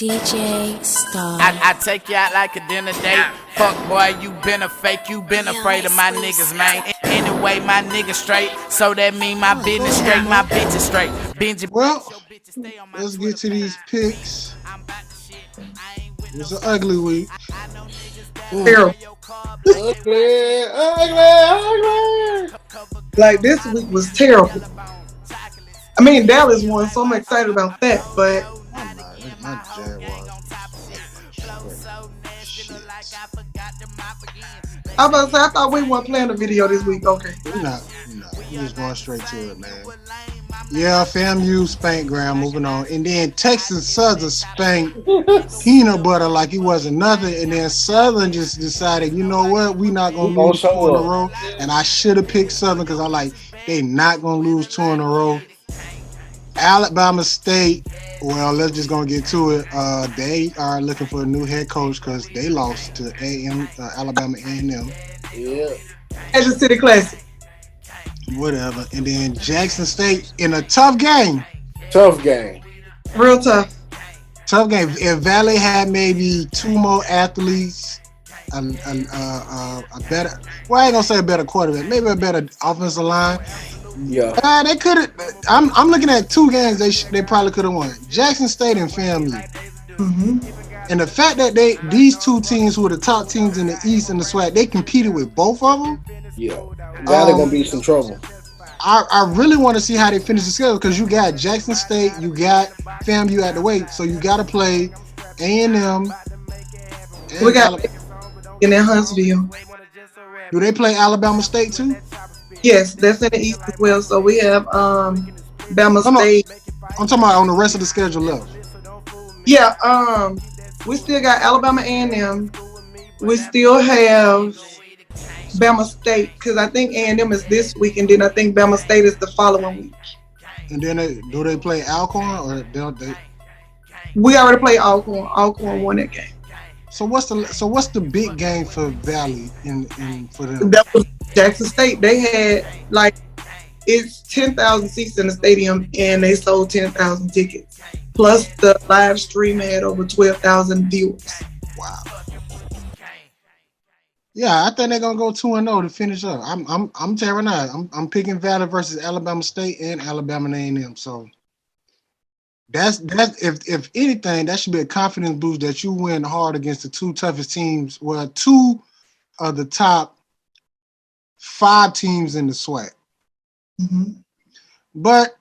DJ Star. I take you out like a dinner date. Fuck boy, you been a fake, you been afraid of my niggas, man. Anyway, my niggas straight, so that mean my business straight, my bitch is straight. Well, let's get to these picks. It's an ugly week. Terrible. Ugly. Like this week was terrible. I mean, Dallas won, so I'm excited about that. But My Jaguars. I was about to say, I thought we weren't playing the video this week. Okay. We're not. We're just going straight to it, man. Yeah, FAMU spanked Graham, moving on. And then Texas Southern spanked Peanut Butter like it wasn't nothing. And then Southern just decided, you know what, we not going to lose two in a row. And I should have picked Southern because I like, they not going to lose two in a row. Alabama State, well, let's just going to get to it. They are looking for a new head coach because they lost to Alabama A&M. Yeah. Kansas City Classic. Whatever. And then Jackson State in a tough game. Tough game. Real tough. Tough game. If Valley had maybe two more athletes, a better, well, I ain't gonna say a better quarterback, maybe a better offensive line. Yeah. They could have. I'm looking at two games they probably could have won. Jackson State and FAMU. Mm-hmm. And the fact that these two teams who are the top teams in the East and the SWAC, they competed with both of them. Yeah. Now they're gonna be some trouble. I really want to see how they finish the schedule because you got Jackson State, you got FAMU at the way, so you got to play A&M. We got in that Huntsville. Do they play Alabama State too? Yes, that's in the East as well. So we have Bama State. I'm talking about on the rest of the schedule left. Yeah, we still got Alabama A&M. We still have Bama State because I think A&M is this week, and then I think Bama State is the following week. And then do they play Alcorn or don't they? We already played Alcorn. Alcorn won that game. So what's the big game for Valley in for them? That was Jackson State. They had it's 10,000 seats in the stadium, and they sold 10,000 tickets. Plus the live stream had over 12,000 viewers. Wow. Yeah, I think they're gonna go 2-0 to finish up. I'm tearing out. I'm picking Valley versus Alabama State and Alabama A&M. So that's if anything, that should be a confidence boost that you win hard against the two toughest teams. Well, two of the top 5 teams in the SWAC. Mm-hmm. But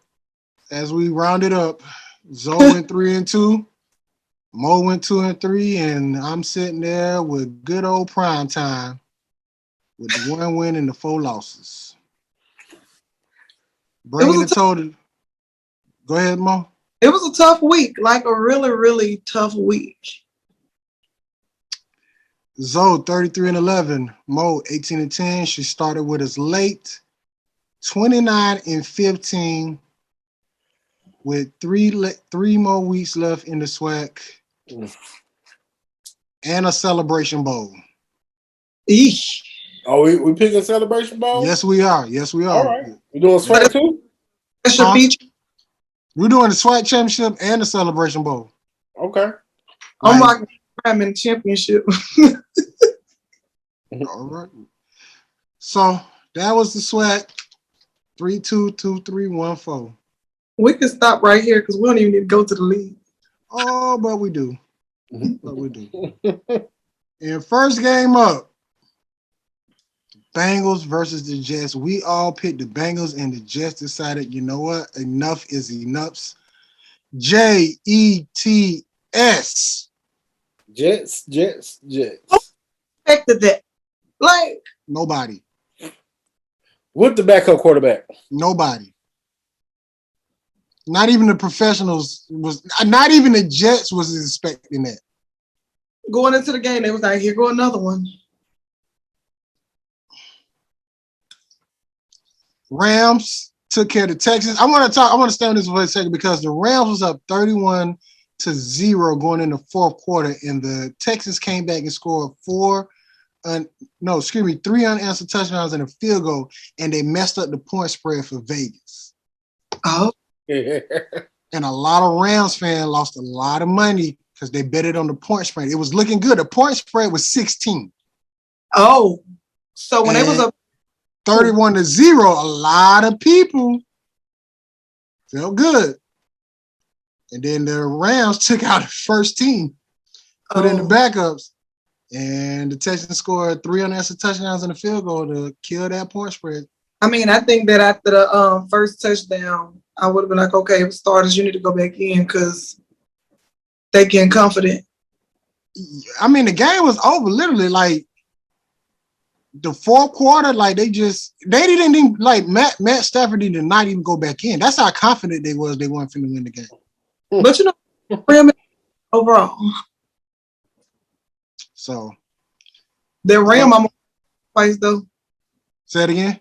as we round it up, Zoe went 3-2. Mo went 2-3, and I'm sitting there with good old prime time with the 1 win and the 4 losses. Bringing the total. Go ahead, Mo. It was a tough week, like a really, really tough week. Zoe 33-11, Mo 18-10. She started with us late, 29-15, with three more weeks left in the SWAC. And a celebration bowl. Eesh. Oh, we picking Celebration Bowl? Yes, we are. All right. We doing SWAC too? That should feature. We're doing the SWAC championship and the celebration bowl. Okay. I'm rocking prime in the championship. All right. So that was the SWAC. 3-2, 2-3, 1-4. We can stop right here because we don't even need to go to the league. Oh, but we do. But we do. And first game up, Bangles versus the Jets. We all picked the Bengals, and the Jets decided, you know what? Enough is enough. Jets. Jets. Expected that. Like, Nobody. With the backup quarterback. Nobody. Not even the professionals not even the Jets was expecting that. going into the game, they was like, here go another one. Rams took care of the Texans. I want to stay on this for a second because the Rams was up 31-0 going in the fourth quarter, and the Texans came back and scored three unanswered touchdowns and a field goal, and they messed up the point spread for Vegas. Oh. And a lot of Rams fans lost a lot of money because they bet it on the point spread. It was looking good. The point spread was 16. Oh, so when they was up 31-0, a lot of people felt good. And then the Rams took out the first team, put in the backups, and the Texans scored 3 unanswered touchdowns and a field goal to kill that point spread. I mean, I think that after the first touchdown, I would have been like, okay, starters, you need to go back in because they getting confident. I mean, the game was over literally like the fourth quarter. Like they didn't even like Matt Stafford did not even go back in. That's how confident they was. They weren't finna win the game. But you know, overall. So the Ram almost sacrificed though. Say it again.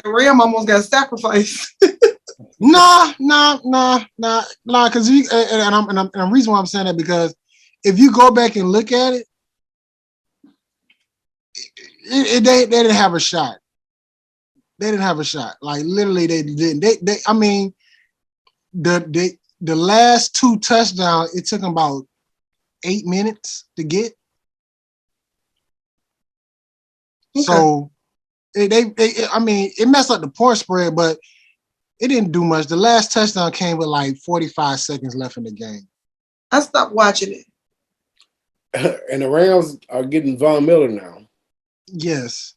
The Ram almost got sacrificed. Nah. Because the reason why I'm saying that because if you go back and look at it, they didn't have a shot. They didn't have a shot. Like literally, they didn't. I mean, the last 2 touchdowns, it took them about 8 minutes to get. Okay. So it messed up the point spread, but it didn't do much. The last touchdown came with like 45 seconds left in the game. I stopped watching it. And the Rams are getting Von Miller now. Yes.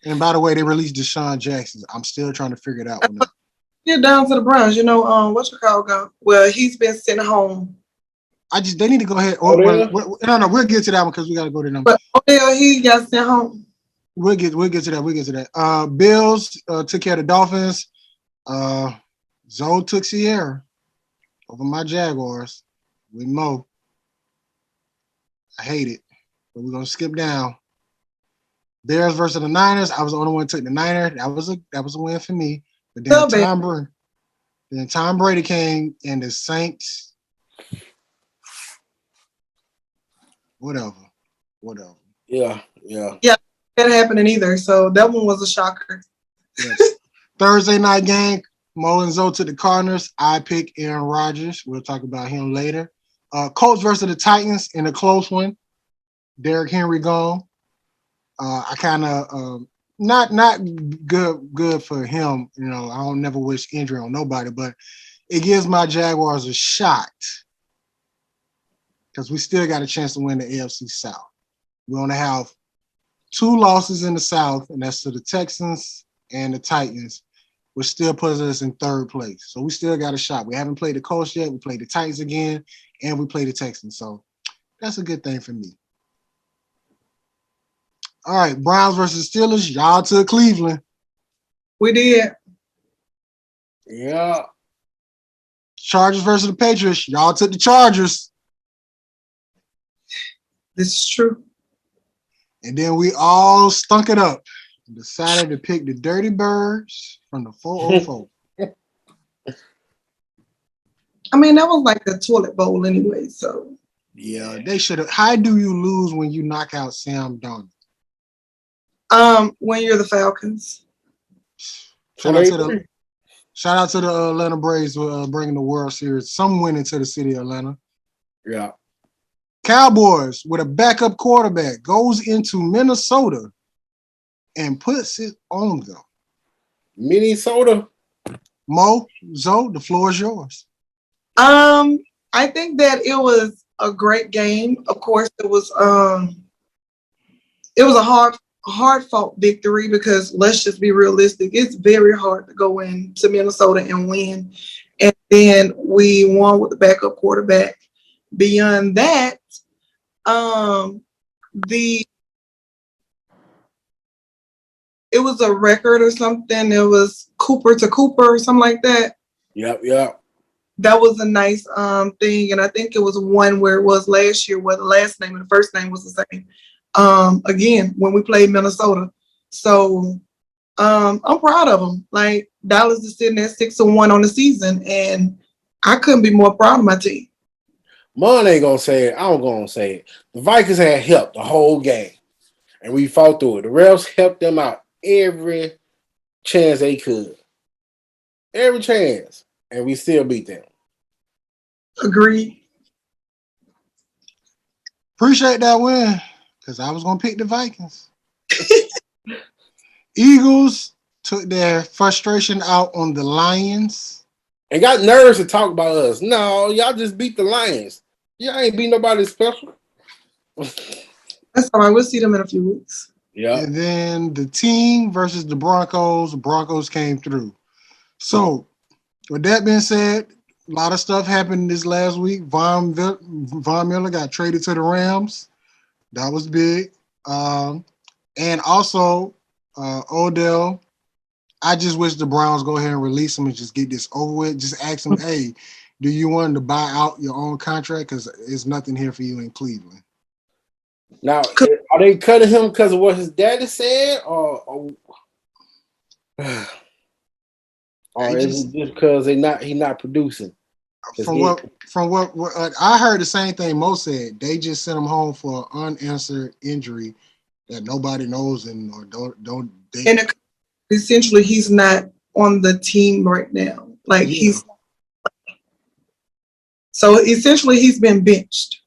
And by the way, they released Deshaun Jackson. I'm still trying to figure it out. Get down to the Browns. You know, what's your call go? Well, he's been sent home. They need to go ahead. No, we'll get to that one because we got to go to them. But he got sent home. We'll get to that. Bills took care of the Dolphins. Zoe took Sierra over my Jaguars with Mo. I hate it, but we're gonna skip down. Bears versus the Niners. I was the only one who took the Niners. That was a win for me. But then Tom Brady came and the Saints. Whatever. Yeah. That happening either. So that one was a shocker. Yes. Thursday night game. Mo and Zoe took the Cardinals. I pick Aaron Rodgers. We'll talk about him later. Colts versus the Titans in a close one. Derrick Henry gone. I kind of not good for him. You know, I don't never wish injury on nobody, but it gives my Jaguars a shot because we still got a chance to win the AFC South. We're going to have 2 losses in the South, and that's to the Texans and the Titans, which still puts us in 3rd place. So we still got a shot. We haven't played the Colts yet. We played the Titans again, and we played the Texans. So that's a good thing for me. All right, Browns versus Steelers. Y'all took Cleveland. We did. Yeah. Chargers versus the Patriots. Y'all took the Chargers. This is true. And then we all stunk it up and decided to pick the Dirty Birds from the 404. I mean, that was like a toilet bowl anyway, so. Yeah, they should have. How do you lose when you knock out Sam Darnold? When you're the Falcons. Shout out to the Atlanta Braves for bringing the World Series. Some win into the city of Atlanta. Yeah. Cowboys with a backup quarterback goes into Minnesota and puts it on them. Minnesota. Mo, Zoe, the floor is yours. I think that it was a great game. Of course, it was a hard fought victory because let's just be realistic. It's very hard to go into Minnesota and win. And then we won with the backup quarterback. Beyond that, it was a record or something. It was Cooper to Cooper or something like that. Yep. That was a nice thing. And I think it was one where it was last year where the last name and the first name was the same. Again, when we played Minnesota. So I'm proud of them. Like Dallas is sitting at 6-1 on the season, and I couldn't be more proud of my team. Mon ain't gonna say it. I'm gonna say it. The Vikings had helped the whole game, and we fought through it. The refs helped them out every chance they could, every chance, and we still beat them. Agreed. Appreciate that win because I was gonna pick the Vikings. Eagles took their frustration out on the Lions. And got nerves to talk about us. No, y'all just beat the Lions. Y'all ain't beat nobody special. That's all right. We'll see them in a few weeks. Yeah. And then the team versus the Broncos. The Broncos came through. So, with that being said, a lot of stuff happened this last week. Von Miller got traded to the Rams. That was big. And also, Odell. I just wish the Browns go ahead and release him and just get this over with. Just ask him, hey, do you want to buy out your own contract? Because there's nothing here for you in Cleveland. Now, are they cutting him because of what his daddy said, or is it just because he's not producing? From what I heard, the same thing Mo said. They just sent him home for an unanswered injury that nobody knows and or don't. And essentially, he's not on the team right now. Like so essentially he's been benched.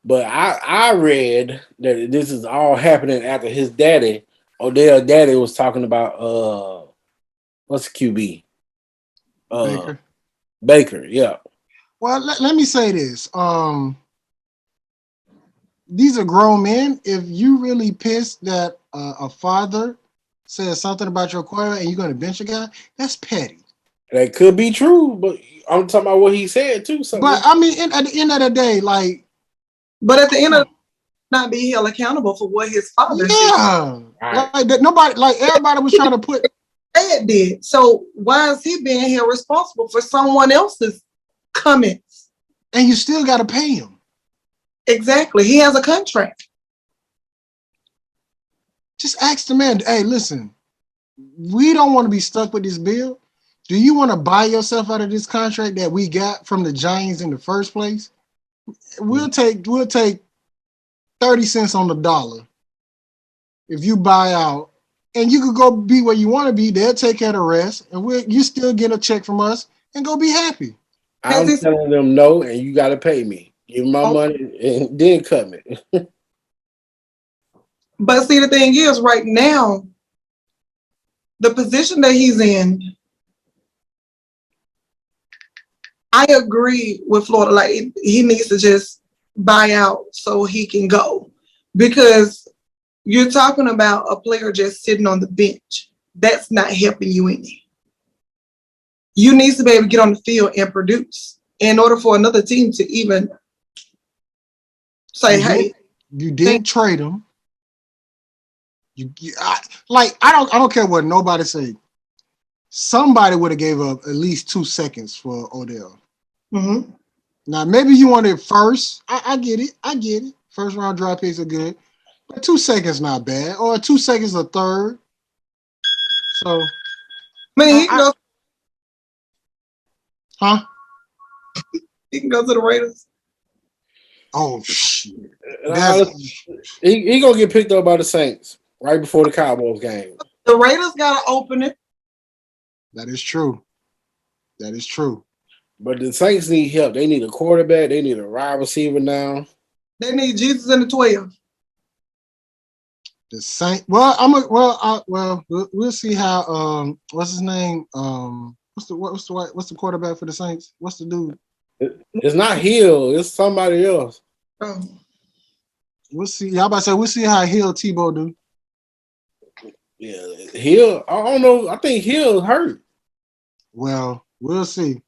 But I read that this is all happening after his daddy, Odell daddy, was talking about what's the QB? Baker, yeah. Well, let me say this. These are grown men. If you really pissed that a father says something about your quarterback and you're going to bench a guy, that's petty. That could be true, but I'm talking about what he said too. So but I mean, at the end of the day, like. But at the end of not be held accountable for what his father said. Right. Like that, nobody, like everybody was trying to put. Dad did. So why is he being held responsible for someone else's comments? And you still got to pay him. Exactly. He has a contract. Just ask the man, hey, listen, we don't want to be stuck with this bill. Do you want to buy yourself out of this contract that we got from the Giants in the first place? We'll take 30 cents on the dollar if you buy out, and you could go be where you want to be. They'll take care of the rest, and you still get a check from us and go be happy. I'm telling them no, and you got to pay me. Give me my money and then cut me. But see, the thing is, right now, the position that he's in, I agree with Florida. Like, he needs to just buy out so he can go. Because you're talking about a player just sitting on the bench. That's not helping you any. You need to be able to get on the field and produce in order for another team to even say, hey. You did trade him. I don't care what nobody say. Somebody would have gave up at least 2 seconds for Odell. Mm-hmm. Now maybe you wanted first. I get it. First round draft picks are good, but 2 seconds not bad. Or 2 seconds a third. So, he can go. Huh? He can go to the Raiders. Oh shit! He gonna get picked up by the Saints right before the Cowboys game. The Raiders got to open it. That is true. But the Saints need help. They need a quarterback. They need a wide receiver now. They need Jesus in the 12. The Saints. We'll see how. What's his name? What's the quarterback for the Saints? What's the dude? It's not Hill. It's somebody else. Oh. We'll see. Y'all about to say we'll see how Hill Tebow do. Yeah, Hill. I don't know. I think Hill hurt. Well, we'll see.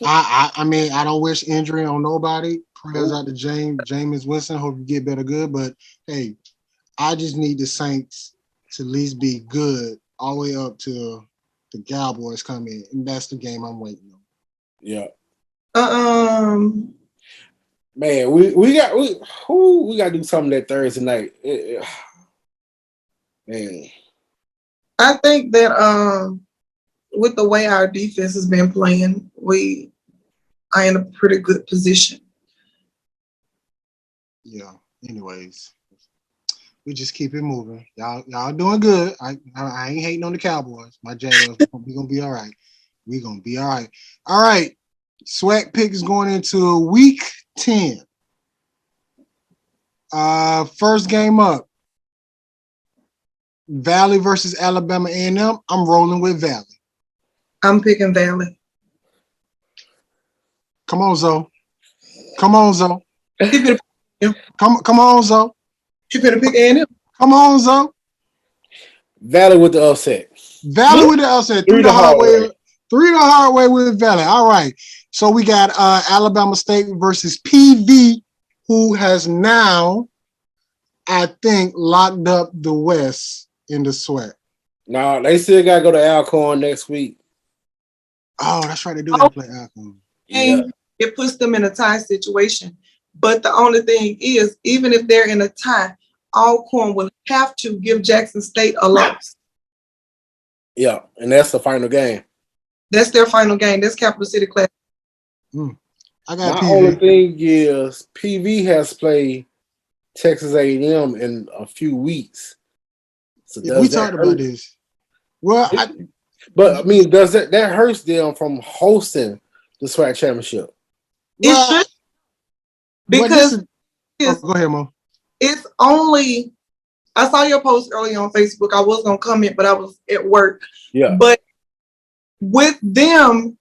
I mean, I don't wish injury on nobody. Prayers out to Jameis Winston. Hope you get better good. But hey, I just need the Saints to at least be good all the way up to the Cowboys come in, and that's the game I'm waiting on. Yeah. Man, we got to do something that Thursday night. Man, I think that with the way our defense has been playing, we are in a pretty good position. Yeah. Anyways, we just keep it moving. Y'all doing good. I ain't hating on the Cowboys. My Jaguars, we gonna be all right. We gonna be all right. All right. Swag pick is going into week 10. First game up. Valley versus Alabama A&M. I'm rolling with Valley. I'm picking Valley. Come on, Zoe. Come on, Zoe. He better, Come on, Zoe. she better pick A&M. Come on, Zoe. Valley with the upset. Valley with the upset. Three the hard way. Three the hard way with Valley. All right. So we got Alabama State versus PV, who has now, I think, locked up the West in the sweat. No, they still got to go to Alcorn next week. Oh, that's right. They do got to play Alcorn. Yeah. It puts them in a tie situation. But the only thing is, even if they're in a tie, Alcorn will have to give Jackson State a loss. Yeah, and that's the final game. That's their final game. That's Capital City Classic. I got My PV. only thing is PV has played Texas A&M in a few weeks. So Yeah, we talked about this. Well, but I mean, does that hurts them from hosting the SWAC championship? Well, it should, because go ahead, Mo. It's only. I saw your post earlier on Facebook. I was gonna comment, but I was at work. Yeah. But with them,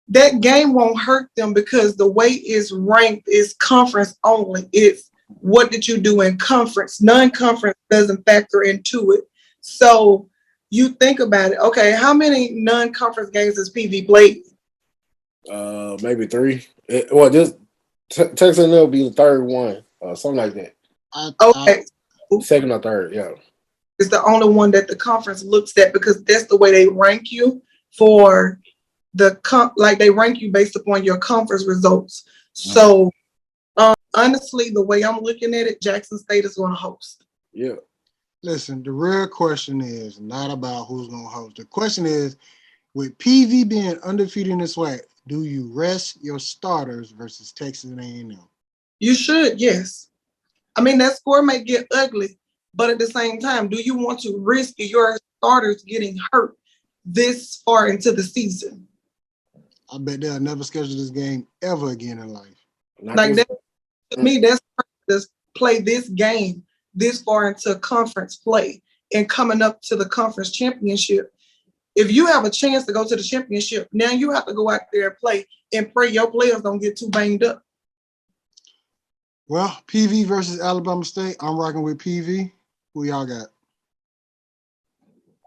that game won't hurt them because the way it's ranked is conference only. It's what did you do in conference? Non-conference doesn't factor into it. So you think about it. Okay, how many non-conference games has PV played? Maybe 3. Just Texas will be the third one, something like that. Okay. Second or third, yeah. It's the only one that the conference looks at because that's the way they rank you for they rank you based upon your conference results. So honestly, the way I'm looking at it, Jackson State is going to host. Yeah. Listen, the real question is not about who's going to host. The question is, with PV being undefeated in this way, do you rest your starters versus Texas A&M? You should, yes. I mean, that score may get ugly, but at the same time, do you want to risk your starters getting hurt this far into the season? I bet they'll never schedule this game ever again in life. To me, that's to play this game this far into conference play and coming up to the conference championship. If you have a chance to go to the championship, now you have to go out there and play and pray your players don't get too banged up. Well, PV versus Alabama State. I'm rocking with PV. Who y'all got?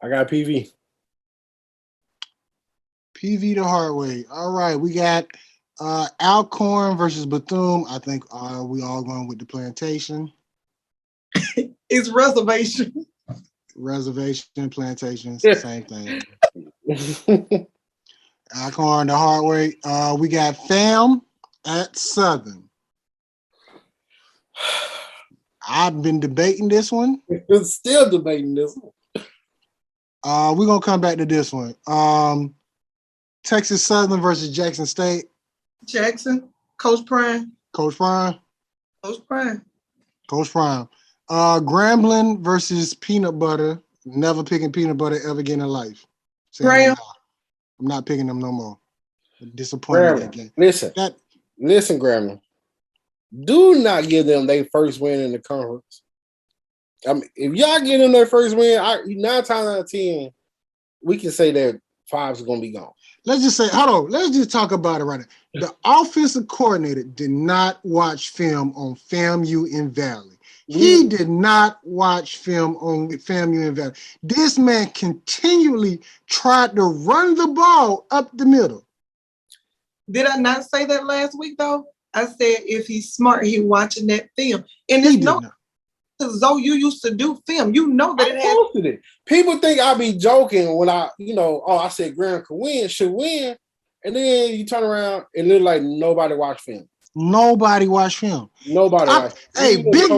I got PV. PV the hard way. All right, we got Alcorn versus Bethune. I think we all going with the Plantation. It's reservation. Reservation, Plantation, same thing. Alcorn the hard way. We got Fam at Southern. I've been debating this one. Still debating this one. We're going to come back to this one. Texas Southern versus Jackson State. Jackson, Coach Prime. Coach Prime. Coach Prime. Coach Prime. Grambling versus Peanut Butter. Never picking Peanut Butter ever again in life. Graham. I'm not picking them no more. Disappointed that game. Listen, Grambling. Do not give them their first win in the conference. I mean, if y'all give them their first win, 9 times out of 10, we can say that 5 is going to be gone. Let's just say, hold on. Let's just talk about it right now. The offensive coordinator did not watch film on FAMU in Valley. He did not watch film on FAMU in Valley. This man continually tried to run the ball up the middle. Did I not say that last week, though? I said if he's smart, he's watching that film. And it's no, Zoe, you used to do film. You know that I posted it. People think I be joking when I said Graham should win. And then you turn around and look like nobody watched film. Nobody watched film. Nobody watched film. Hey, big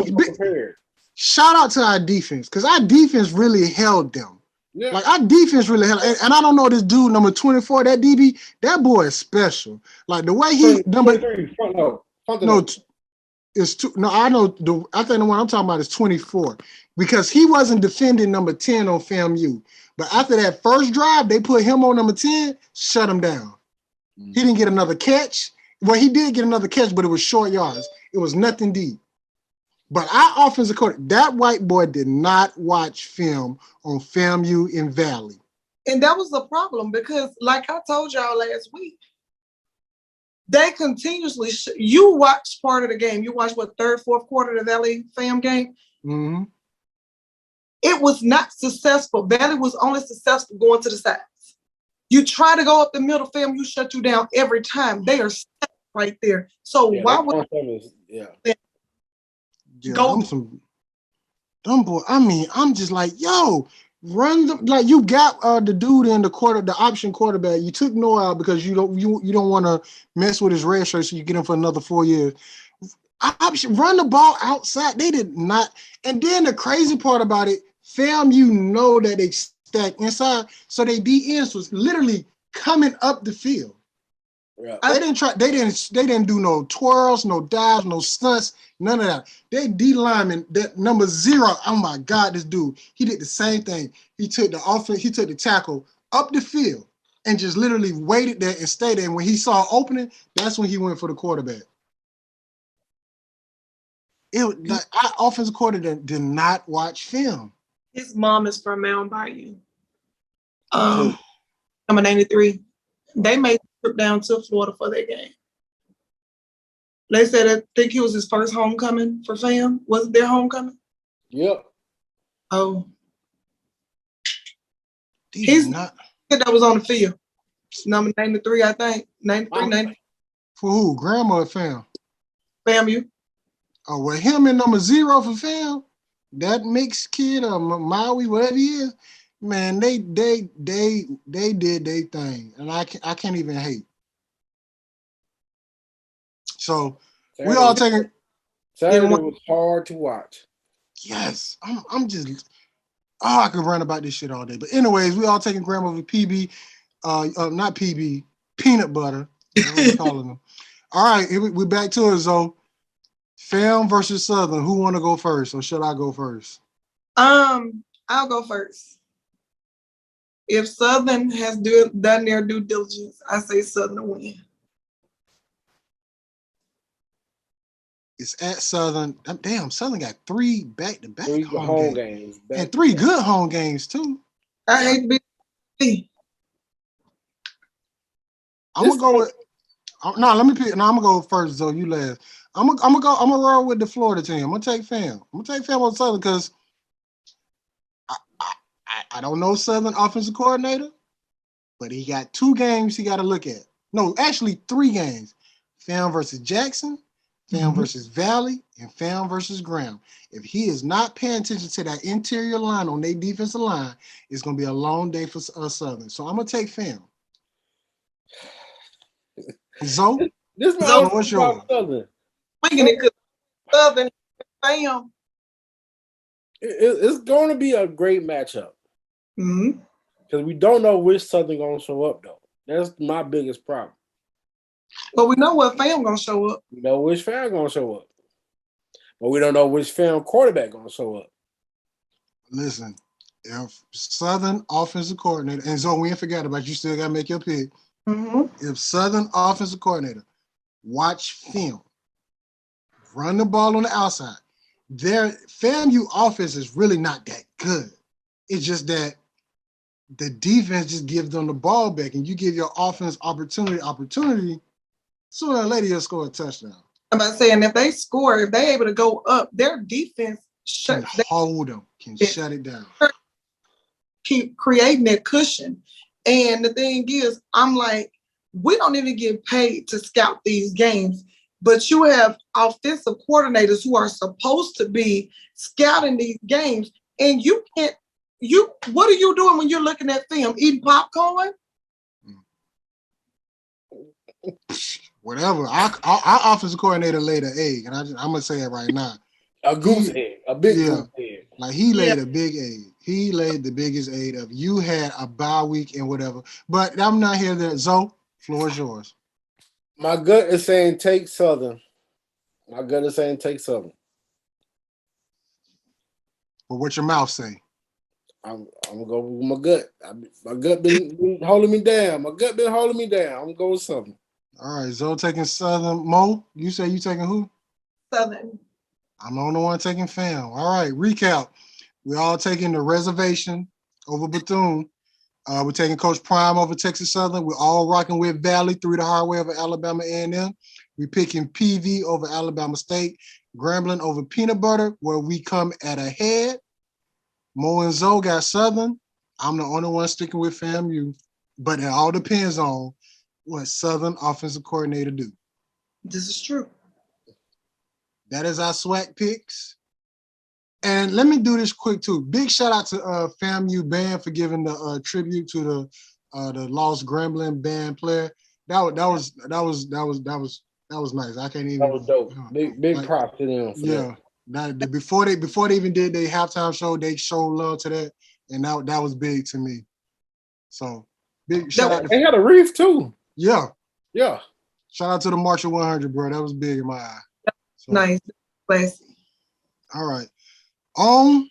shout out to our defense, because our defense really held them. Yeah. Like, our defense really held, and I don't know this dude, number 24, that DB, that boy is special. Like, the way he, it's two. No, I know. I think the one I'm talking about is 24, because he wasn't defending number 10 on FAMU. But after that first drive, they put him on number 10, shut him down. He didn't get another catch. Well, he did get another catch, but it was short yards. It was nothing deep. But our offensive coordinator, that white boy did not watch film on FAMU in Valley. And that was the problem because, like I told y'all last week, they continuously, you watch part of the game. You watch what, third, fourth quarter of the Valley Fam game? Mm-hmm. It was not successful. Valley was only successful going to the sides. You try to go up the middle, Fam, you shut you down every time. They are stuck right there. So why would go? Them boy, I mean, I'm just like, yo, run the, like you got the dude in the option quarterback. You took Noah out because you don't want to mess with his red shirt, so you get him for another 4 years. Option, run the ball outside. They did not. And then the crazy part about it, fam, you know that they stacked inside, so they DNs was literally coming up the field. Yeah. They didn't do no twirls, no dives, no stunts, none of that. They D lineman, that number 0. Oh my God, this dude, he did the same thing. He took the offense, he took the tackle up the field and just literally waited there and stayed there. And when he saw opening, that's when he went for the quarterback. It was like our offensive coordinator did not watch film. His mom is from Mound Bayou. Number 93. They made the trip down to Florida for their game. They said I think it was his first homecoming for fam. Was it their homecoming? Yep. Oh. He's not. That was on the field. Number 93, I think. 93, 90. For who? Grandma or fam? FAMU. Oh, well, him and number 0 for fam, that mixed kid or Maui, whatever he is, man, they did their thing, and I can't even hate. So Saturday, we all taking. Saturday was hard to watch. Yes, I'm just. Oh, I could run about this shit all day. But anyways, we all taking grandmother PB, not PB, peanut butter. That's what we're calling them. All right, we're back to it, Zoe. Fam versus Southern. Who want to go first, or should I go first? I'll go first. If Southern has done their due diligence, I say Southern to win. It's at Southern. Damn, Southern got 3 back-to-back home games. And 3 good home games, too. I hate to be. I'm going to go with... No, let me pick. No, I'm going to go first, Zoe. You last. I'm gonna roll with the Florida team. I'm gonna take fam. I'm gonna take fam on Southern because I don't know Southern offensive coordinator, but he got 2 games he got to look at. No, actually 3 games. Fam versus Jackson, fam versus Valley, and fam versus Graham. If he is not paying attention to that interior line on their defensive line, it's gonna be a long day for Southern. So I'm gonna take fam. Zoe, what's yours? Southern. Southern fam. It's going to be a great matchup. Because we don't know which Southern going to show up, though. That's my biggest problem. But we know what fam going to show up. We know which fam going to show up. But we don't know which fam quarterback going to show up. Listen, if Southern offensive coordinator, and Zoe, we ain't forgot about you, still got to make your pick. If Southern offensive coordinator watch film, run the ball on the outside, their FAMU offense is really not that good. It's just that the defense just gives them the ball back, and you give your offense opportunity, sooner or later you'll score a touchdown. I'm about saying if they score, if they're able to go up, their defense can hold them, can shut it down. Keep creating that cushion. And the thing is, I'm like, we don't even get paid to scout these games, but you have offensive coordinators who are supposed to be scouting these games, and you can't. What are you doing when you're looking at film? Eating popcorn? Whatever. Our offensive coordinator laid an egg, and I'm gonna say it right now. A goose egg, a big goose egg. Like he laid a big egg. He laid the biggest egg of you had a bye week and whatever. But I'm not here there. Zoe, floor is yours. My gut is saying take Southern. But what's your mouth saying? I'm gonna go with my gut. My gut been holding me down. I'm gonna go with Southern. All right, Zoe taking Southern. Mo, you say you taking who? Southern. I'm the only one taking Fam. All right, recap. We all taking the reservation over Bethune. We're taking Coach Prime over Texas Southern. We're all rocking with Valley through the hard way over Alabama A&M. We're picking PV over Alabama State. Grambling over Peanut Butter, where we come at a head. Mo and Zoe got Southern. I'm the only one sticking with FAMU. But it all depends on what Southern offensive coordinator do. This is true. That is our SWAC picks. And let me do this quick too. Big shout out to FAMU band for giving the tribute to the lost Grambling band player. That was nice. I can't even. That was dope. Big like, props to them. Yeah. Before they even did their halftime show, they showed love to that, and that was big to me. So big shout out. They had a reef too. Yeah. Yeah. Shout out to the Marshall 100, bro. That was big in my eye. So, nice. Classy. All right. On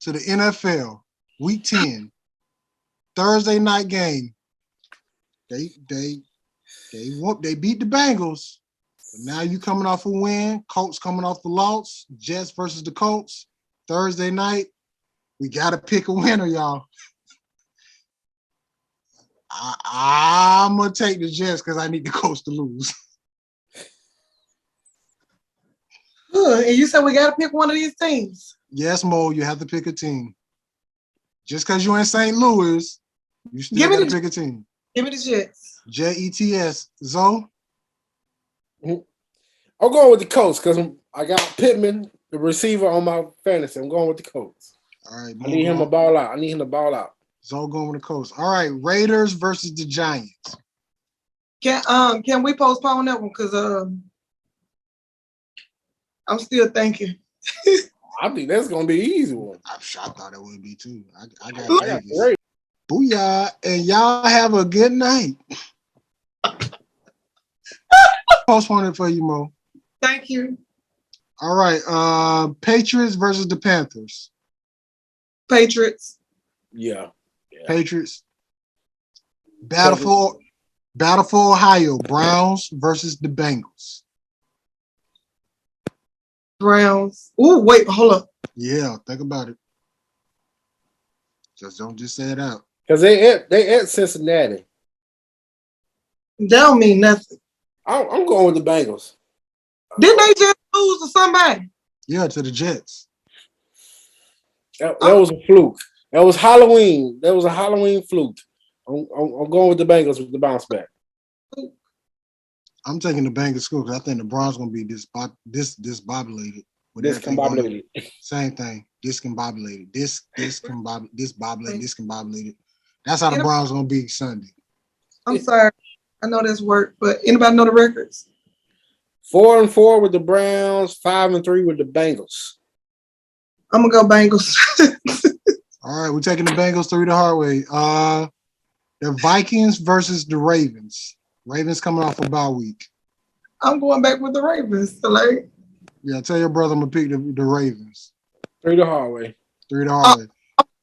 to the NFL, Week 10, Thursday night game. They beat the Bengals. But now you coming off a win. Colts coming off the loss. Jets versus the Colts. Thursday night. We gotta pick a winner, y'all. I'm gonna take the Jets because I need the Colts to lose. And you said we gotta pick one of these teams. Yes, Mo, you have to pick a team. Just because you're in St. Louis, you still got to pick a team. Give me the Jets. Jets. Zoe? I'm going with the Colts because I got Pittman, the receiver, on my fantasy. I'm going with the Colts. All right. I need him to ball out. Zoe going with the Colts. All right. Raiders versus the Giants. Can we postpone that one? Because I'm still thinking. I think that's gonna be an easy one. I thought it would be too. I got Vegas. Booyah, and y'all have a good night. Postpone it for you, Mo. Thank you. All right. Patriots versus the Panthers. Patriots. Yeah. Patriots. Battle for Ohio. Browns versus the Bengals. Browns. Ooh, wait, hold up. Yeah, think about it. Don't say it out. Because they at Cincinnati. That don't mean nothing. I'm going with the Bengals. Didn't they just lose to somebody? Yeah, to the Jets. That was a fluke. That was Halloween. That was a Halloween fluke. I'm going with the Bengals with the bounce back. I'm taking the Bengals school because I think the Browns going to be discombobulated. Discombobulated. Same thing. Discombobulated. Discombobulated. That's how the Browns going to be Sunday. I'm sorry. I know that's work, but anybody know the records? 4-4 with the Browns, 5-3 with the Bengals. I'm gonna go Bengals. All right, we're taking the Bengals through the hard way. The Vikings versus the Ravens. Ravens coming off a bye week. I'm going back with the Ravens. Yeah, tell your brother I'm gonna pick the Ravens. Through the hard way.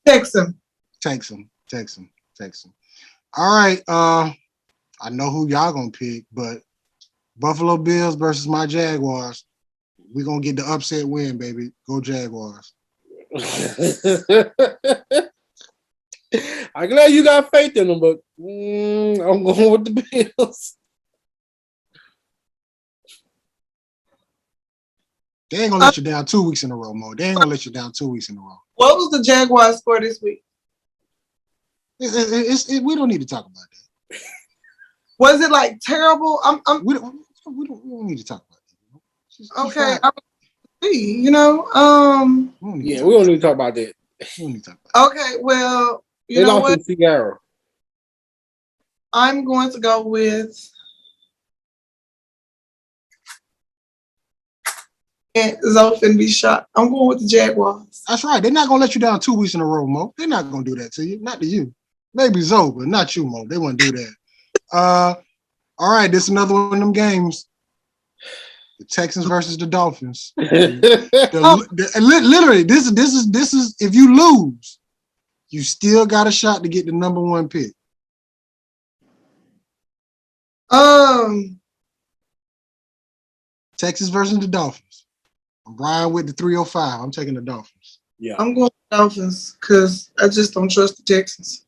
Text him. All right. I know who y'all gonna pick, but Buffalo Bills versus my Jaguars. We're gonna get the upset win, baby. Go Jaguars. I'm glad you got faith in them, but I'm going with the Bills. They ain't gonna let you down 2 weeks in a row, Mo. They ain't gonna let you down 2 weeks in a row. What was the Jaguars score this week? We don't need to talk about that. Was it like terrible? We don't need to talk about that. Okay, I see. We don't need to talk about that. Okay, well, you know what? I'm going to go with. And Zoe finna be shocked. I'm going with the Jaguars. That's right. They're not gonna let you down 2 weeks in a row, Mo. They're not gonna do that to you. Not to you. Maybe Zoe, but not you, Mo. They wouldn't do that. All right, this is another one of them games. The Texans versus the Dolphins. Literally, this is if you lose, you still got a shot to get the number one pick. Texas versus the Dolphins. I'm riding with the 305. I'm taking the Dolphins. Yeah. I'm going with Dolphins because I just don't trust the Texans.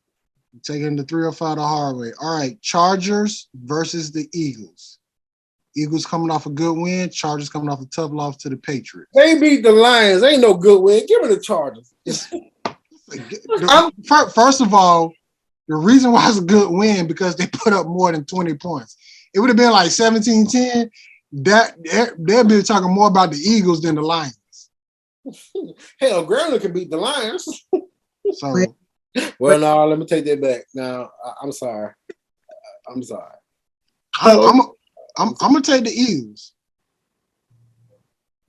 I'm taking the 305 the hard way. All right, Chargers versus the Eagles. Eagles coming off a good win. Chargers coming off a tough loss to the Patriots. They beat the Lions. Ain't no good win. Give me the Chargers. First of all, the reason why it's a good win because they put up more than 20 points. It would have been like 17-10. They'll be talking more about the Eagles than the Lions. Hell, Grambling can beat the Lions. So, well, no, let me take that back. No, I'm sorry. I'm sorry. I'm gonna take the Eagles.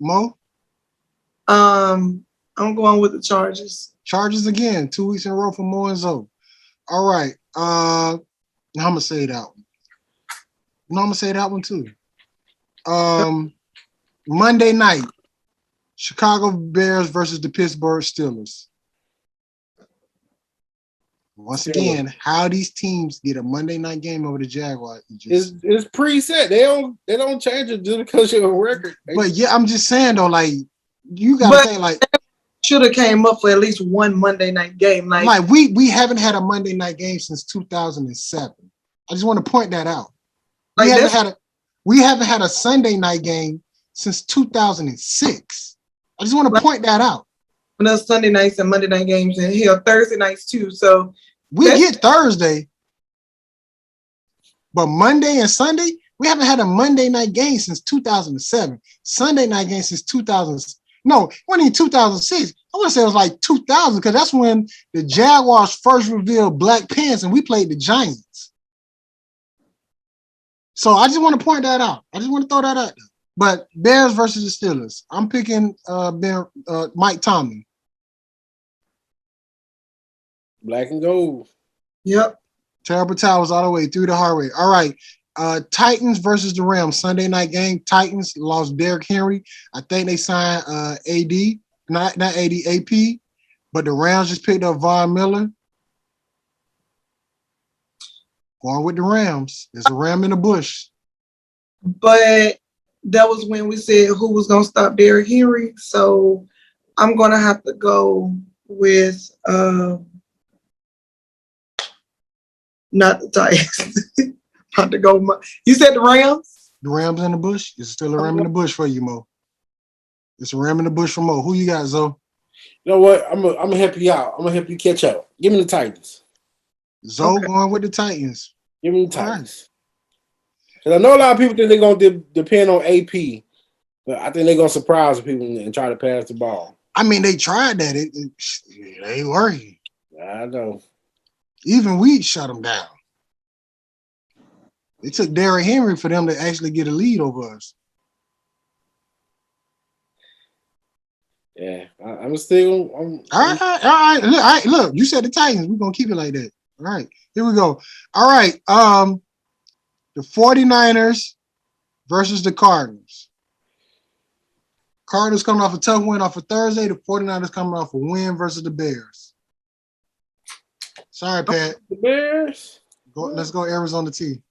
Mo? I'm going with the Chargers. Chargers again, 2 weeks in a row for Mo and Zoe. All right. Now I'm gonna say that one. No, I'm gonna say that one too. Monday night, Chicago Bears versus the Pittsburgh Steelers. Once again, how these teams get a Monday night game over the Jaguars? It's preset. They don't change it just because you're a record. But yeah, I'm just saying though, like you gotta think like should have came up for at least one Monday night game. Like we haven't had a Monday night game since 2007. I just want to point that out. We haven't had a Sunday night game since 2006. I just want to point that out. Another Sunday nights and Monday night games and hell Thursday nights too. So we get Thursday, but Monday and Sunday, we haven't had a Monday night game since 2007. Sunday night game since 2000. No, it wasn't even 2006. I want to say it was like 2000 because that's when the Jaguars first revealed Black Pants and we played the Giants. So I just want to point that out. I just want to throw that out there. But Bears versus the Steelers. I'm picking Mike Tomlin. Black and gold. Yep. Terrible Towers all the way through the hard way. All right. Titans versus the Rams. Sunday night game. Titans lost Derrick Henry. I think they signed AD. Not AD, AP. But the Rams just picked up Von Miller. Going with the Rams. There's a ram in the bush. But that was when we said who was going to stop Derrick Henry. So I'm going to have to go with not the Titans. Have to go. You said the Rams? The Rams in the bush? It's still a ram in the bush for you, Mo. It's a ram in the bush for Mo. Who you got, Zoe? You know what? I'm gonna help you out. I'm gonna help you catch up. Give me the Titans. Zoe going with the Titans. Give me the Titans. Because I know a lot of people think they're gonna depend on AP, but I think they're gonna surprise people and try to pass the ball. I mean, they tried that. It ain't working. I know. Even we shut them down. It took Derrick Henry for them to actually get a lead over us. Yeah, I'm still. All right. Look, you said the Titans. We're gonna keep it like that. All right, here we go. All right, the 49ers versus the Cardinals. Cardinals coming off a tough win off of Thursday. The 49ers coming off a win versus the Bears. Sorry, Pat. The Bears. Let's go Arizona T.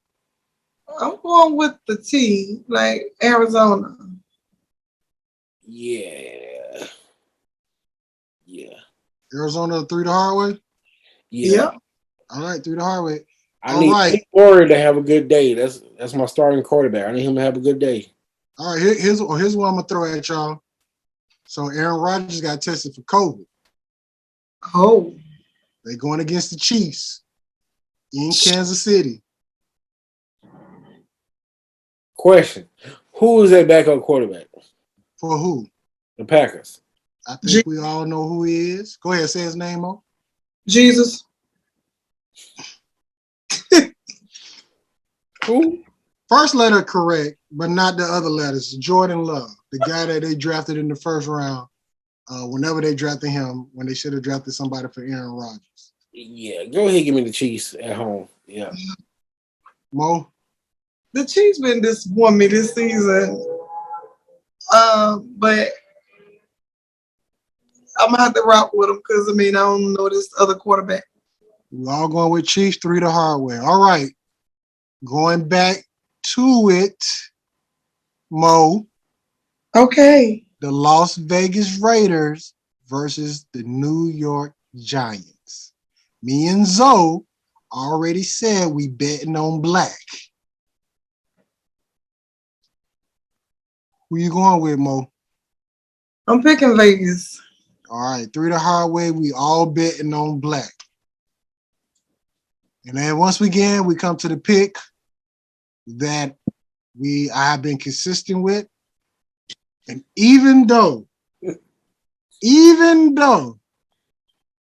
I'm going with the T, like Arizona. Yeah. Arizona 3 the hard way? Yeah. All right, 3 the hard way. I need Corey to have a good day. That's my starting quarterback. I need him to have a good day. All right, here's what I'm going to throw at y'all. So Aaron Rodgers got tested for COVID. Oh. They're going against the Chiefs in Kansas City. Question. Who is that backup quarterback? For who? The Packers. I think we all know who he is. Go ahead, say his name, Mo. Jesus. Who? First letter correct, but not the other letters. Jordan Love, the guy that they drafted in the first round. Whenever they drafted him, when they should have drafted somebody for Aaron Rodgers. Yeah, go ahead, give me the Chiefs at home. Yeah. Mo? The Chiefs been disappointing me this season. But I'm going to have to rock with them because, I don't know this other quarterback. We're all going with Chiefs, 3 the hard way. All right. Going back to it, Mo. Okay. the Las Vegas Raiders versus the New York Giants. Me and Zoe already said we betting on black. Who you going with, Mo? I'm picking Vegas. All right, 3 the hard way. We all betting on black. And then once again, we come to the pick that I have been consistent with. And even though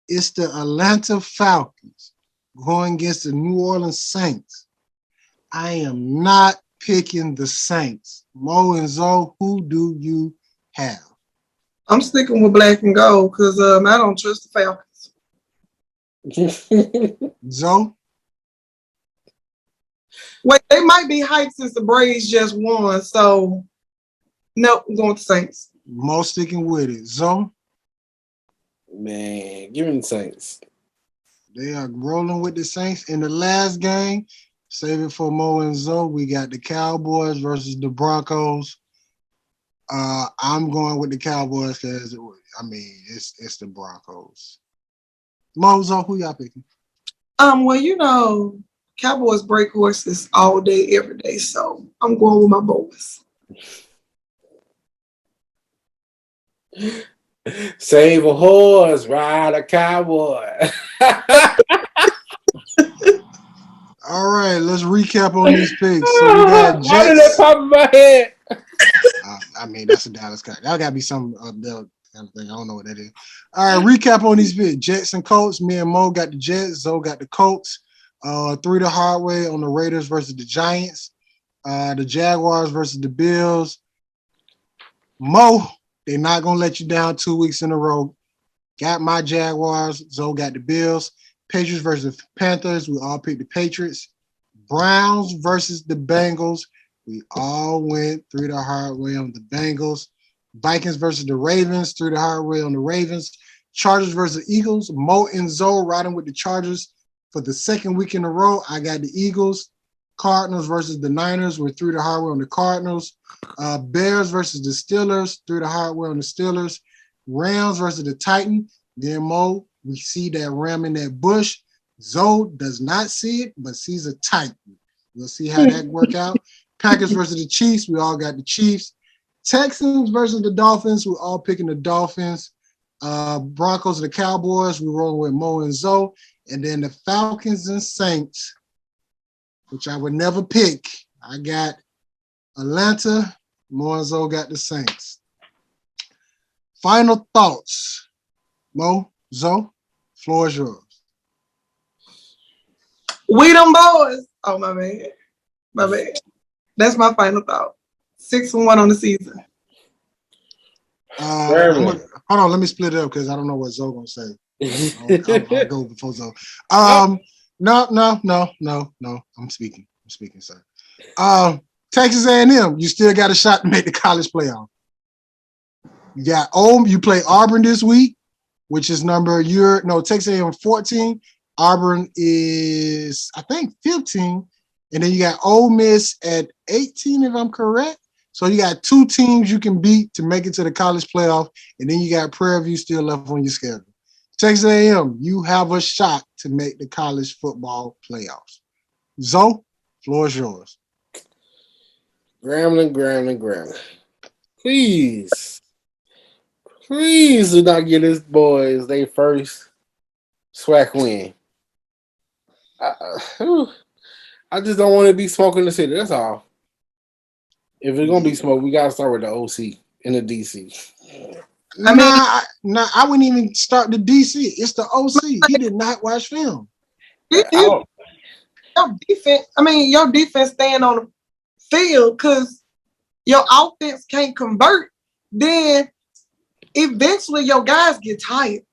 it's the Atlanta Falcons going against the New Orleans Saints, I am not picking the Saints. Mo and Zoe, who do you have? I'm sticking with black and gold because I don't trust the Falcons. Zoe? Wait, they might be hyped since the Braves just won, so nope, I'm going with the Saints. Mo sticking with it. Zoe? Man, give me the Saints. They are rolling with the Saints. In the last game, save it for Mo and Zoe, we got the Cowboys versus the Broncos. I'm going with the Cowboys because, it's the Broncos. Mo, Zoe, who y'all picking? Well, Cowboys break horses all day, every day, so I'm going with my boys. Save a horse, ride a cowboy. All right, let's recap on these picks. So we got Jets. Why did that pop in my head? That's a Dallas cut. That got to be some kind of thing. I don't know what that is. All right, recap on these picks. Jets and Colts. Me and Mo got the Jets. Zoe got the Colts. 3 the hard way on the Raiders versus the Giants. The Jaguars versus the Bills. Mo, they're not going to let you down 2 weeks in a row. Got my Jaguars. Zoe got the Bills. Patriots versus the Panthers. We all picked the Patriots. Browns versus the Bengals. We all went 3 the hard way on the Bengals. Vikings versus the Ravens. 3 the hard way on the Ravens. Chargers versus Eagles. Mo and Zoe riding with the Chargers for the second week in a row. I got the Eagles. Cardinals versus the Niners. We're 3 the hard way on the Cardinals. Bears versus the Steelers. 3 the hard way on the Steelers. Rams versus the Titans. Then Mo, we see that ram in that bush. Zoe does not see it, but sees a Titan. We'll see how that work out. Packers versus the Chiefs. We all got the Chiefs. Texans versus the Dolphins. We're all picking the Dolphins. Broncos and the Cowboys. We're rolling with Mo and Zoe. And then the Falcons and Saints, which I would never pick. I got Atlanta. Mo and Zoe got the Saints. Final thoughts. Mo, Zoe, floor is yours. We them boys. Oh, my bad. My bad. That's my final thought. 6-1 on the season. Hold on, let me split it up because I don't know what Zoe gonna say. I'll go before Zoe. No. I'm speaking, sir. Texas A&M, you still got a shot to make the college playoff. You play Auburn this week, which is Texas A&M 14. Auburn is, I think, 15. And then you got Ole Miss at 18, if I'm correct. So you got 2 teams you can beat to make it to the college playoff. And then you got Prairie View still left on your schedule. Texas A&M, you have a shot to make the college football playoffs. Zoe, floor is yours. Grambling. Please do not give this boys their first SWAC win. I just don't want to be smoking the city. That's all. If it's gonna be smoke, we gotta start with the OC and the DC. I wouldn't even start the DC. It's the OC. He did not watch film. Your defense staying on the field because your offense can't convert. Then eventually your guys get tired.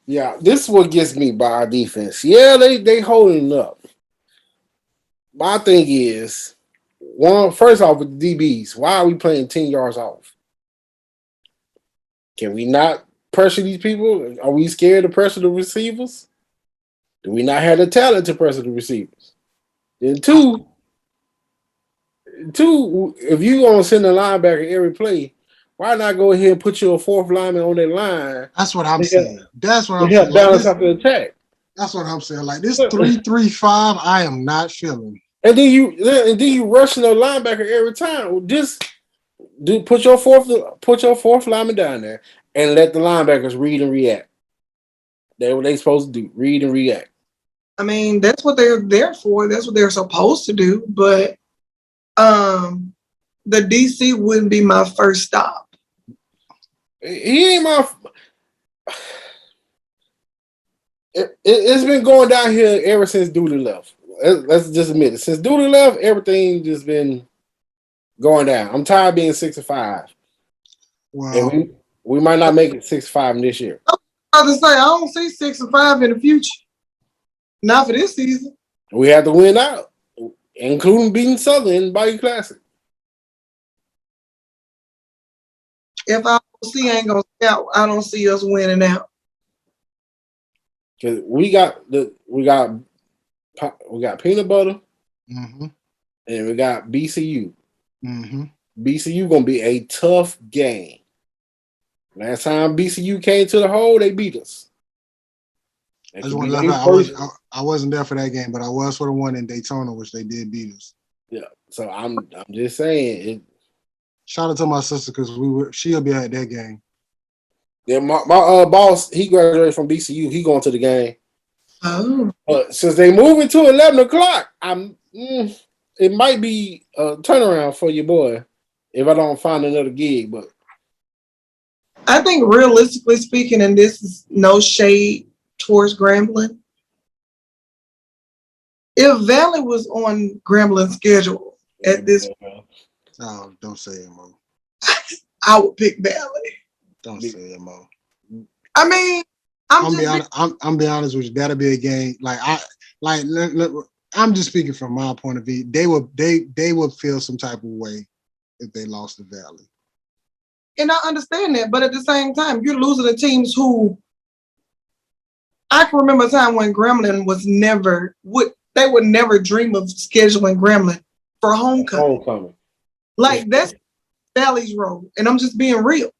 Yeah, this is what gets me by our defense. Yeah, they holding up. My thing is, first off with the DBs, why are we playing 10 yards off? Can we not pressure these people? Are we scared to pressure the receivers? Do we not have the talent to pressure the receivers? Then two, if you gonna send a linebacker every play, Why not go ahead and put you a fourth lineman on that line That's what I'm to help, saying. That's what to I'm saying. help Like balance this. out the attack? That's what I'm saying. Like this 3-3-5, I am not feeling. And then you rushing the linebacker every time. Just put your fourth lineman down there and let the linebackers read and react. That's what they supposed to do. Read and react. I mean, that's what they're there for. That's what they're supposed to do. But the DC wouldn't be my first stop. He ain't my. It's been going down here ever since Dooley left. Let's just admit it. Since Dooley left, everything just been going down. I'm tired of being 6-5. Well, And we might not make it 6-5 this year. I was say I don't see 6-5 in the future. Not for this season. We have to win out, including beating Southern in Bayou Classic. If I see ain't gonna scout, I don't see us winning out. Cause we got peanut butter, mm-hmm. and we got BCU. Mm-hmm. BCU gonna be a tough game. Last time BCU came to the hole, they beat us. I wasn't there for that game, but I was for the one in Daytona, which they did beat us. Yeah, so I'm just saying. Shout out to my sister because she'll be at that game. Yeah, my boss, he graduated from BCU. He going to the game. Oh. But since they moving to 11 o'clock, it might be a turnaround for your boy if I don't find another gig. But I think realistically speaking, and this is no shade towards Grambling, if Valley was on Grambling's schedule at this, oh, don't say it, Mo. I would pick Valley. Don't say it, Mo. I mean, I'm being honest with you. That'll be a game. I'm just speaking from my point of view. They would feel some type of way if they lost to Valley. And I understand that, but at the same time, you're losing to teams who I can remember a time when Gremlin they would never dream of scheduling Gremlin for homecoming. Like that's Valley's role, and I'm just being real.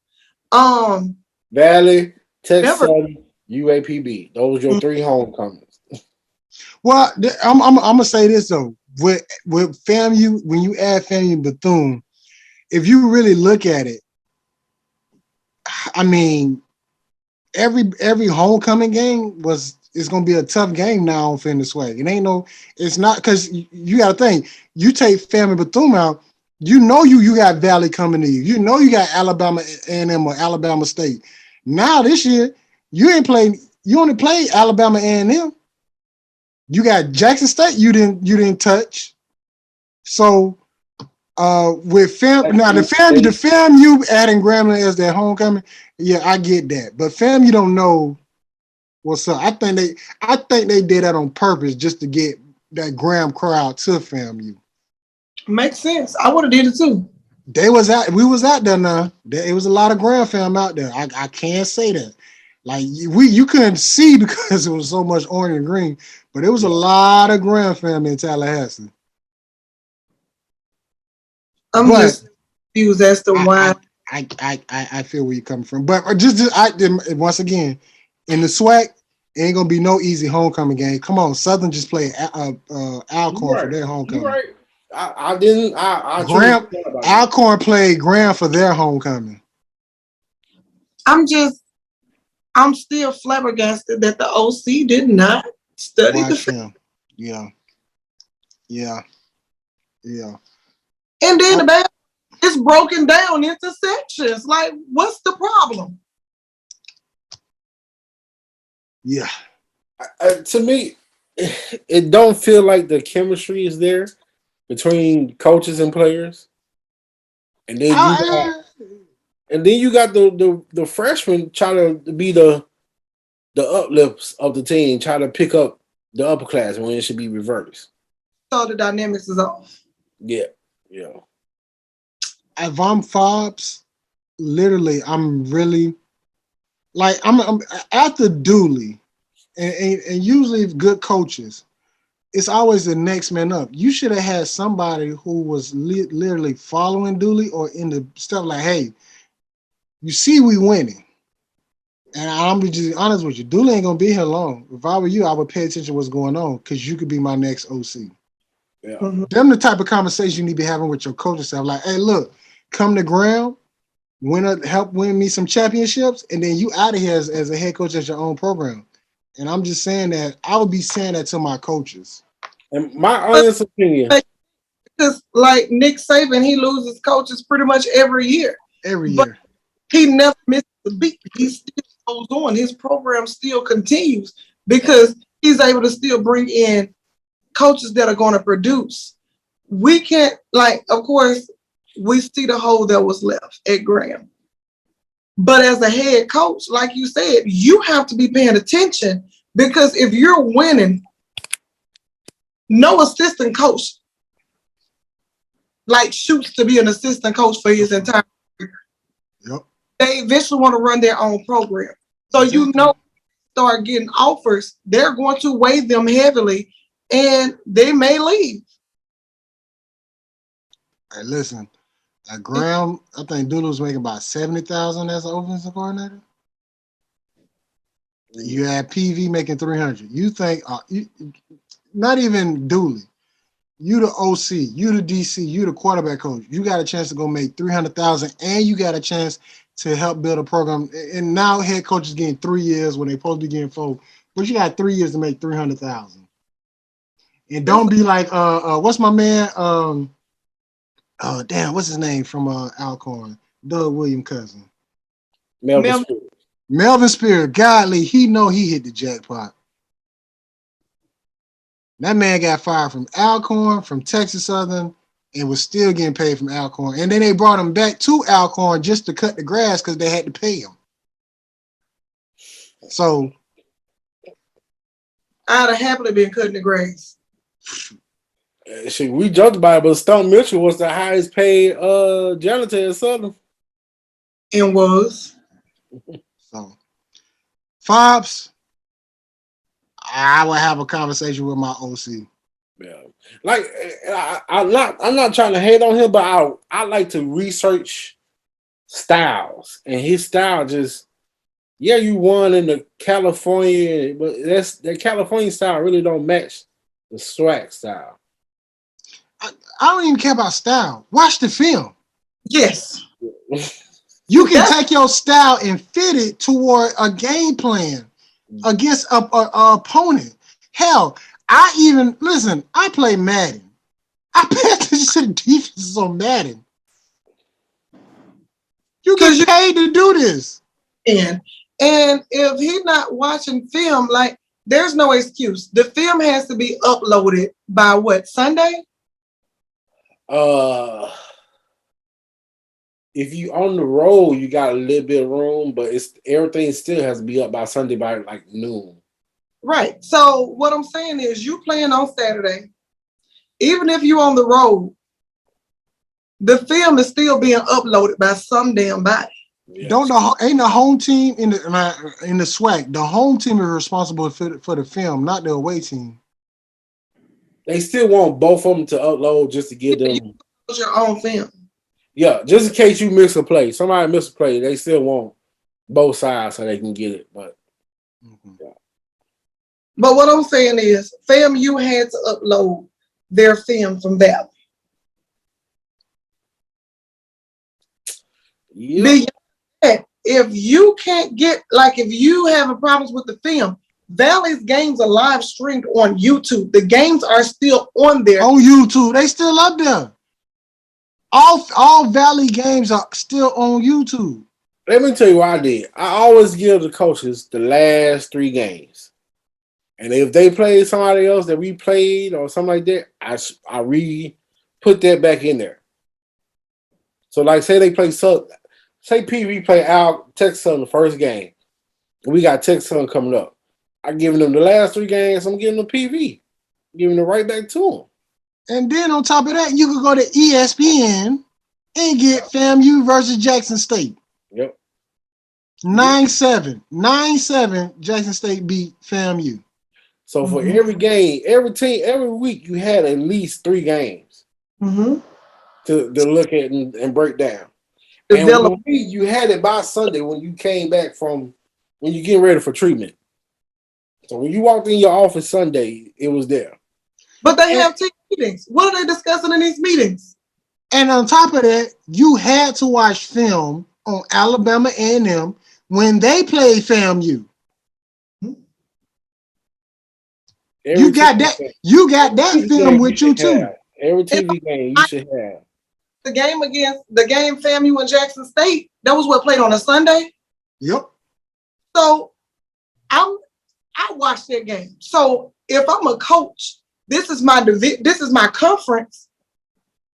Valley, Texas Southern, UAPB. Those are your three homecomings. Well, I'm gonna say this though. With FAMU, when you add FAMU Bethune, if you really look at it, I mean, every homecoming game is gonna be a tough game now on Fender Swag. It's not because you gotta think, you take FAMU Bethune out, you got Valley coming to you. You know you got Alabama A&M or Alabama State. Now this year, you only played Alabama A&M. You got Jackson State you didn't touch. So with the FAMU adding Grambling as their homecoming, yeah, I get that. But FAMU don't know what's up. I think they did that on purpose just to get that Graham crowd to FAMU. Makes sense. I would have did it too. We was out there now. It was a lot of Graham fam out there. I can't say that. Like you couldn't see because it was so much orange and green, but it was a lot of Graham fam in Tallahassee. I'm just confused as to why. I feel where you're coming from, but once again, in the SWAC, it ain't gonna be no easy homecoming game. Come on, Southern just played Alcorn for their homecoming. You're right. I didn't. Alcorn played Graham for their homecoming. I'm still flabbergasted that the OC did not study the film. Yeah. And then the bad, it's broken down into sections. Like, what's the problem? Yeah. To me, it don't feel like the chemistry is there between coaches and players. And then you got the freshmen trying to be the uplifts of the team, trying to pick up the upper class when it should be reversed. So the dynamics is off. Yeah. If I'm Fobbs, literally, I'm really like I'm after Dooley, and usually good coaches, it's always the next man up. You should have had somebody who was literally following Dooley or in the stuff like, hey, You see, we winning. And I'm just honest with you. Dooley ain't gonna be here long. If I were you, I would pay attention to what's going on because you could be my next OC. Yeah. Mm-hmm. Them the type of conversation you need to be having with your coaching staff. Like, hey, look, come to ground, help win me some championships, and then you out of here as a head coach at your own program. And I'm just saying that I would be saying that to my coaches. And my honest opinion, Because like Nick Saban, he loses coaches pretty much every year. Every But year. he never misses a beat. He still goes on. His program still continues because he's able to still bring in coaches that are going to produce. We can't, like, of course, we see the hole that was left at Graham. But as a head coach, like you said, you have to be paying attention because if you're winning, no assistant coach like shoots to be an assistant coach for his entire career. Yep. They eventually want to run their own program. So you know, start getting offers, they're going to weigh them heavily and they may leave. Hey, listen, at Graham, I think Dooley was making about $70,000 as an offensive coordinator. You had PV making $300,000. You think not even Dooley. You the OC, you the DC, you the quarterback coach. You got a chance to go make $300,000, and you got a chance to help build a program. And now head coach is getting 3 years when they supposed to be getting 4, but you got 3 years to make $300,000. And don't be like what's my man? What's his name from Alcorn? Doug Williams' cousin. Melvin Spear. Godly, he know he hit the jackpot. That man got fired from Alcorn, from Texas Southern, and was still getting paid from Alcorn. And then they brought him back to Alcorn just to cut the grass because they had to pay him. So I'd have happily been cutting the grass. See, we joked about it, but Stone Mitchell was the highest paid janitor in Southern. And was. So, Fobs, I would have a conversation with my OC. Yeah, like I'm not trying to hate on him, but I like to research styles, and his style just you won in the California, but that California style really don't match the swag style. I don't even care about style. Watch the film. Yes. You can take your style and fit it toward a game plan against a opponent. Hell, I play Madden. I pay attention to defenses on Madden. You get paid to do this. And if he's not watching film, like, there's no excuse. The film has to be uploaded by what, Sunday? If you on the road, you got a little bit of room, but everything still has to be up by Sunday by like noon. Right. So what I'm saying is, you playing on Saturday, even if you on the road, the film is still being uploaded by some damn body. Yeah. Ain't the home team in the SWAC? The home team is responsible for the film, not the away team. They still want both of them to upload just to get them. You your own film. Yeah, just in case you miss a play, somebody miss a play, they still want both sides so they can get it. But But what I'm saying is, FAMU had to upload their film from Valley. Yeah. If you can't get, like, if you having problems with the film, Valley's games are live streamed on YouTube. The games are still on there. On YouTube. They still up there. All Valley games are still on YouTube. Let me tell you what I did. I always give the coaches the last 3 games. And if they played somebody else that we played or something like that, I put that back in there. So, like, say they play say PV play Texas on the first game. We got Texas on coming up. I'm giving them the last 3 games. I'm giving them PV. Giving it right back to them. And then on top of that, you could go to ESPN and get FAMU versus Jackson State. Yep. 9-7. 9-7, Jackson State beat FAMU. So for every game, every team, every week, you had at least 3 games to look at and break down. And develop. when you had it by Sunday when you came back from when you getting ready for treatment. So when you walked in your office Sunday, it was there. But they have team meetings. What are they discussing in these meetings? And on top of that, you had to watch film on Alabama A&M when they played FAMU. You got that film with you too. Every TV game you should have. The game FAMU and Jackson State, that was what played on a Sunday. Yep. So I watched that game. So if I'm a coach, this is my conference.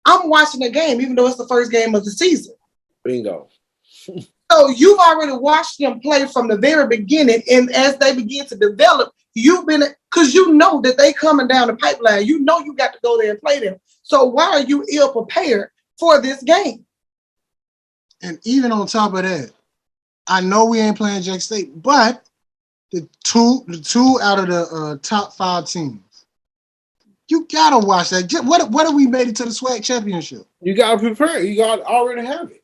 I'm watching the game, even though it's the first game of the season. Bingo. So you've already watched them play from the very beginning, and as they begin to develop, because you know that they coming down the pipeline. You know you got to go there and play them. So why are you ill prepared for this game? And even on top of that, I know we ain't playing Jackson State, but the two out of the top 5 teams, you gotta watch that. What if we made it to the SWAC championship? You gotta prepare. You gotta already have it.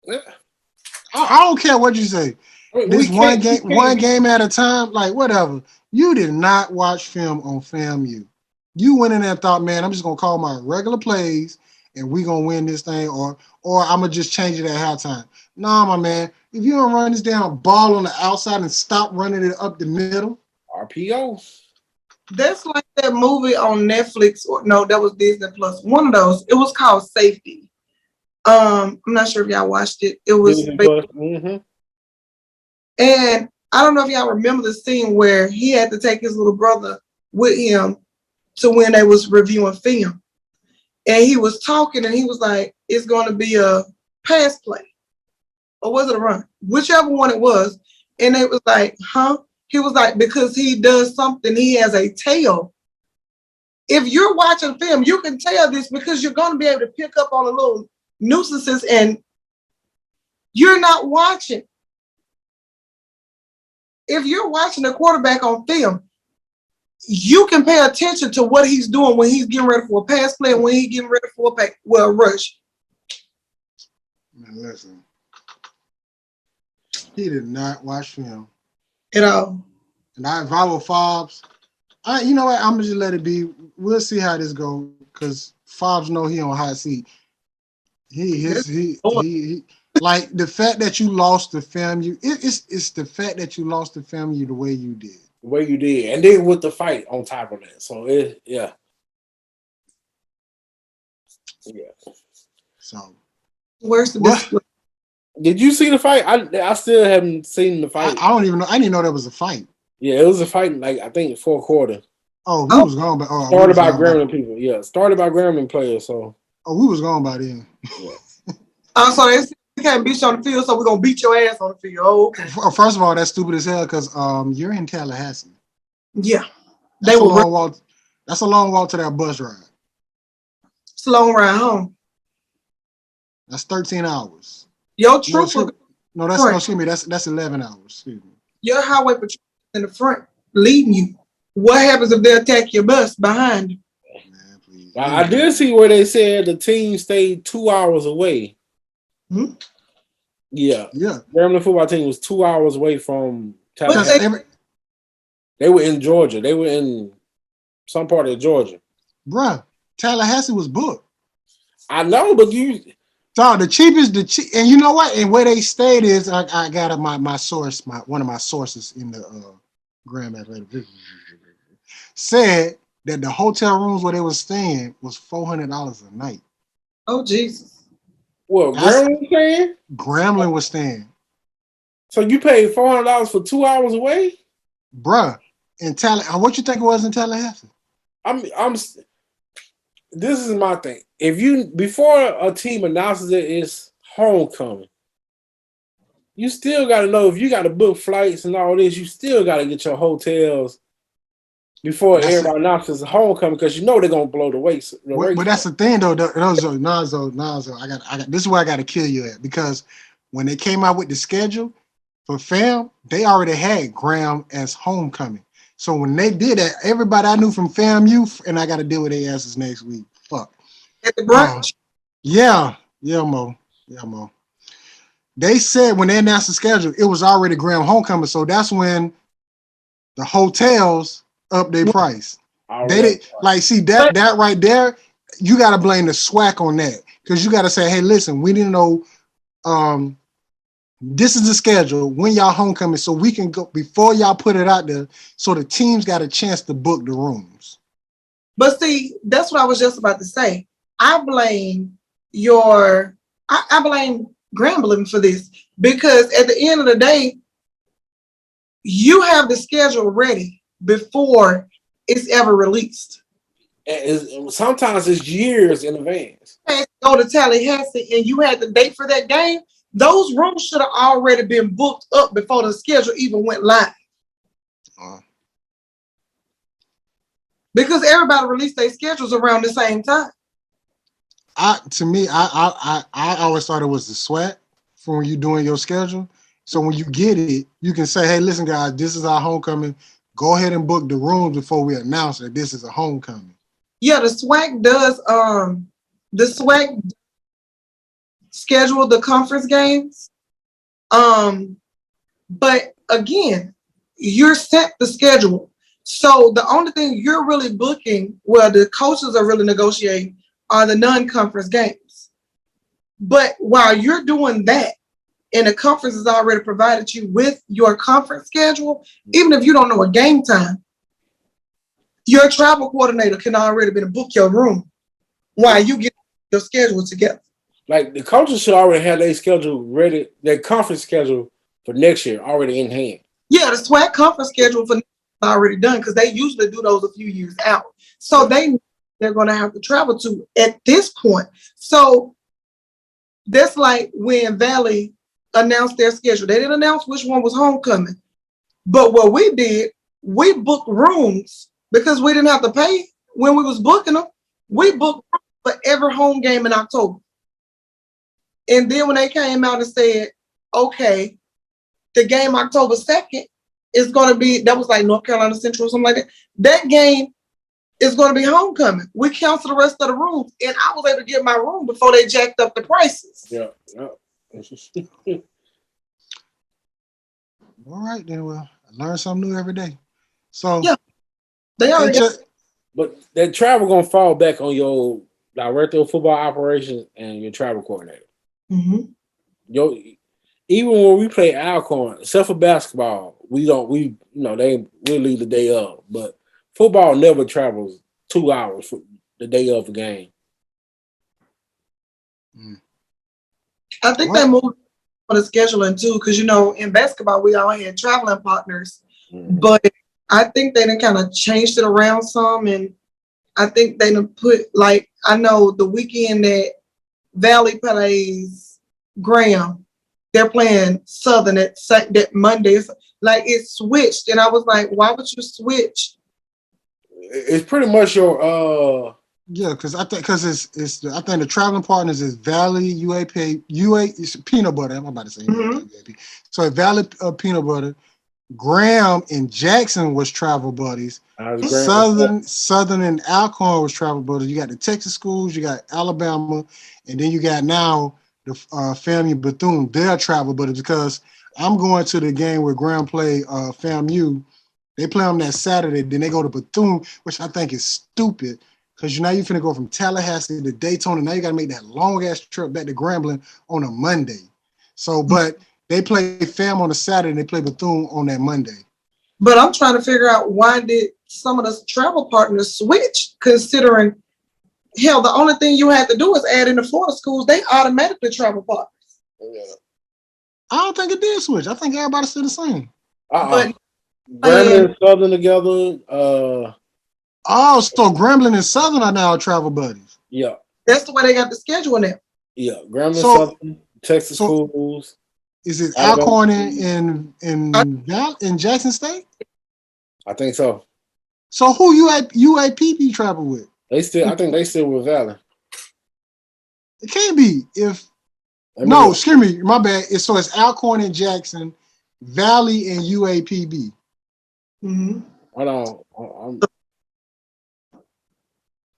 Yeah. I don't care what you say. This one game at a time, like whatever. You did not watch film on FAMU. You went in there and thought, man, I'm just gonna call my regular plays and we gonna win this thing, or I'm gonna just change it at halftime. Nah, my man. If you don't run this down ball on the outside and stop running it up the middle, RPO. That's like that movie on Netflix, or no, that was Disney Plus. One of those. It was called Safety. I'm not sure if y'all watched it. It was, mm-hmm. And I don't know if y'all remember the scene where he had to take his little brother with him to when they was reviewing film, and he was talking, and he was like, "It's going to be a pass play, or was it a run? Whichever one it was." And it was like, "Huh?" He was like, "Because he does something. He has a tail." If you're watching film, you can tell this because you're going to be able to pick up on the little nuisances, and you're not watching. If you're watching a quarterback on film, you can pay attention to what he's doing when he's getting ready for a pass play and when he's getting ready for a rush. Man, listen. He did not watch film at all. And if I were Fobbs, you know what? I'm gonna just let it be. We'll see how this goes because Fobbs know he on hot seat. He like the fact that you lost the FAMU. It's the fact that you lost the FAMU the way you did. The way you did, and then with the fight on top of that. So yeah. So where's the display? Did you see the fight? I still haven't seen the fight. I don't even know. I didn't know there was a fight. Yeah, it was a fight. Like I think 4 quarter. Oh, we was gone. Started by Grambling people. Yeah, started by Grambling players. So. Oh, we was gone by then. I'm sorry. We can't beat you on the field, so we're gonna beat your ass on the field. Oh, okay. First of all, that's stupid as hell because you're in Tallahassee. Yeah, that's a long walk. That's a long walk to that bus ride. It's a long ride home. That's 13 hours. Your trooper. No, that's no, excuse me. That's 11 hours. Excuse me. Your highway patrol in the front leading you. What happens if they attack your bus behind you? Man, please. I did see where they said the team stayed 2 hours away. Hmm? Yeah. Grambling football team was 2 hours away from Tallahassee. They were in Georgia. They were in some part of Georgia. Bruh, Tallahassee was booked. I know, but the cheapest, and you know what? And where they stayed is I got my source, one of my sources in the Grand Athletic said that the hotel rooms where they were staying was $400 a night. Oh Jesus! What Grambling was staying? Grambling was staying. So you paid $400 for 2 hours away, bruh? In what you think it was in Tallahassee? This is my thing. If before a team announces it's homecoming, you still got to know if you got to book flights and all this. You still got to get your hotels before everybody announces it's homecoming because you know they're gonna blow the weights. But that's the thing though. Nazo, I got this is where I got to kill you at because when they came out with the schedule for FAM, they already had Graham as homecoming. So when they did that, everybody I knew from FAMU, and I got to deal with their asses next week. Fuck. At the brunch? Yeah, Mo. Yeah, Mo. They said when they announced the schedule, it was already Graham homecoming. So that's when the hotels up their price. They Already. did like see But that right there. You got to blame the SWAC on that because you got to say, hey, listen, we didn't know. This is the schedule when y'all homecoming, so we can go before y'all put it out there, so the teams got a chance to book the rooms. but see, that's what I was just about to say. I blame I blame Grambling for this because at the end of the day, you have the schedule ready before it's ever released. Sometimes it's years in advance. Go to Tallahassee and you had the date for that game, those rooms should have already been booked up before the schedule even went live. Because everybody released their schedules around the same time. I always thought it was the SWAT for when you're doing your schedule. So when you get it, you can say, hey, listen, guys, this is our homecoming. Go ahead and book the rooms before we announce that this is a homecoming. Yeah, the SWAC does the SWAC schedule the conference games. But again, you're set the schedule. So the only thing you're really booking, well, the coaches are really negotiating, are the non-conference games. But while you're doing that, and the conference has already provided you with your conference schedule, even if you don't know a game time, your travel coordinator can already book your room while you get your schedule together. Like the coaches should already have their schedule ready, their conference schedule for next year already in hand. Yeah, the SWAC conference schedule for already done because they usually do those a few years out. So they're going to have to travel to at this point. So that's like when Valley announced their schedule. They didn't announce which one was homecoming. But what we did, we booked rooms because we didn't have to pay when we was booking them. We booked for every home game in October. And then when they came out and said, okay, the game October 2nd is going to be, that was like North Carolina Central or something like that. That game is going to be homecoming. We canceled the rest of the rooms. And I was able to get my room before they jacked up the prices. Yeah. All right, then. Well, I learn something new every day. So, yeah, they already but that travel going to fall back on your director of football operations and your travel coordinator. Mm-hmm. Even when we play Alcorn, except for basketball, we they will leave the day of. But football never travels 2 hours for the day of the game. I think they moved on the scheduling too, because in basketball we all had traveling partners, but I think they done kind of changed it around some, and I think they done put I know the weekend that Valley plays Graham, they're playing Southern that Mondays. It switched, and I was like, why would you switch? It's pretty much your yeah, because I think I think the traveling partners is Valley, UAP, it's peanut butter. I'm about to say UAP. So Valley peanut butter, Graham and Jackson was travel buddies. Southern and Alcorn was travel buddies. You got the Texas schools, you got Alabama, and then you got now the FAMU Bethune. They're travel buddies because I'm going to the game where Graham play FAMU. They play them that Saturday, then they go to Bethune, which I think is stupid. Because now you're finna go from Tallahassee to Daytona. Now you got to make that long-ass trip back to Grambling on a Monday. So, but they play FAM on a Saturday and they play Bethune on that Monday. But I'm trying to figure out why did some of the travel partners switch, considering, hell, the only thing you had to do is add in the Florida schools. They automatically travel partners. Yeah. I don't think it did switch. I think everybody's still the same. But Grambling and Southern together. So Grambling and Southern are now travel buddies. Yeah. That's the way they got the schedule now. Yeah. Grambling, Southern, Texas schools. Is it Alcorn in Jackson State? I think so. So who UAPB travel with? I think they still with Valley. It can't be excuse me, my bad. It's Alcorn and Jackson, Valley and UAPB. Mm-hmm. Hold on.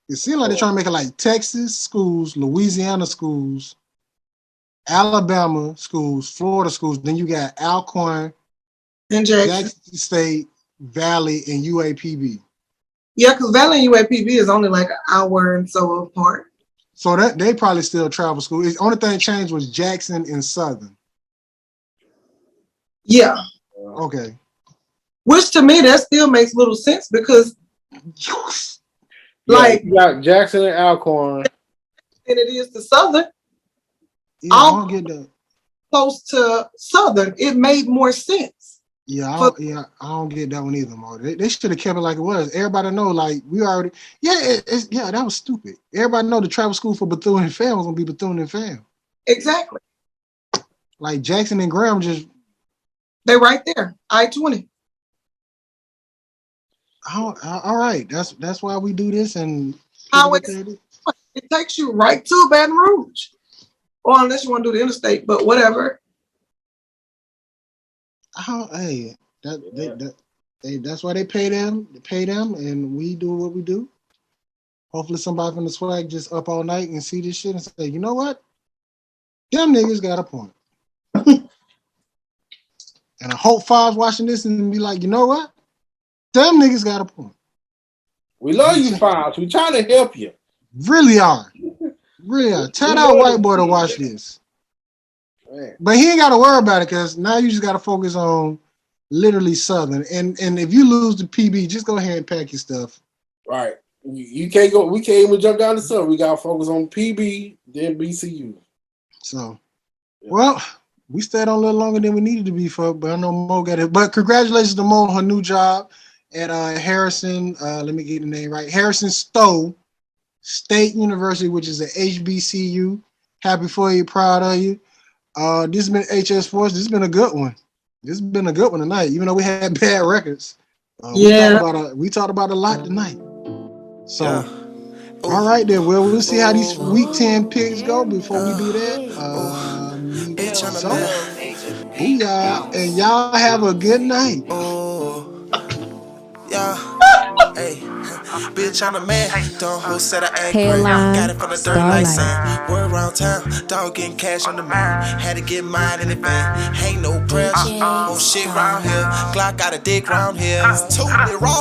It seems like they're trying to make it like Texas schools, Louisiana schools, Alabama schools, Florida schools. Then you got Alcorn, in Jackson. Jackson State, Valley, and UAPB. Yeah, because Valley and UAPB is only like an hour and so apart. So that they probably still travel school. The only thing changed was Jackson and Southern. Yeah. Okay. Which to me that still makes little sense because like you got Jackson and Alcorn. than it is to Southern. Yeah, I don't get that. Close to Southern, it made more sense. Yeah, I don't get that one either, Mo. They should have kept it like it was. Everybody know, like we already. Yeah, that was stupid. Everybody know the travel school for Bethune and Fam was gonna be Bethune and Fam. Exactly. Like Jackson and Graham just. They right there, I-20. All right, that's why we do this and. How it takes you right to Baton Rouge, or unless you want to do the interstate, but whatever. That's why they pay them. They pay them, and we do what we do. Hopefully, somebody from the swag just up all night and see this shit and say, you know what? Them niggas got a point. And I hope Five's watching this and be like, you know what? Them niggas got a point. We love you, Fives. We trying to help you. Really are. Really are. Tell that white boy to watch this. Man. But he ain't got to worry about it because now you just got to focus on literally Southern. And if you lose the PB, just go ahead and pack your stuff. Right. You can't go. We can't even jump down to Southern. We got to focus on PB, then BCU. So, well, we stayed on a little longer than we needed to be, folks. But I know Mo got it. But congratulations to Mo on her new job at Harrison. Let me get the name right. Harrison Stowe State University, which is a HBCU. Happy for you, proud of you. This has been HS Sports. This has been a good one. This has been a good one tonight, even though we had bad records. We talked about a lot tonight. So, all right then. Well, we'll see how these Week 10 picks go before we do that. Booyah. And y'all have a good night. Hey, bitch, I'm a man. Don't who said I act great. Got it from the dirt like sand. Word around town, dog getting cash on the man. Had to get mine in the van. Ain't no pressure, no shit round here. Glock got a dick round here. Totally wrong.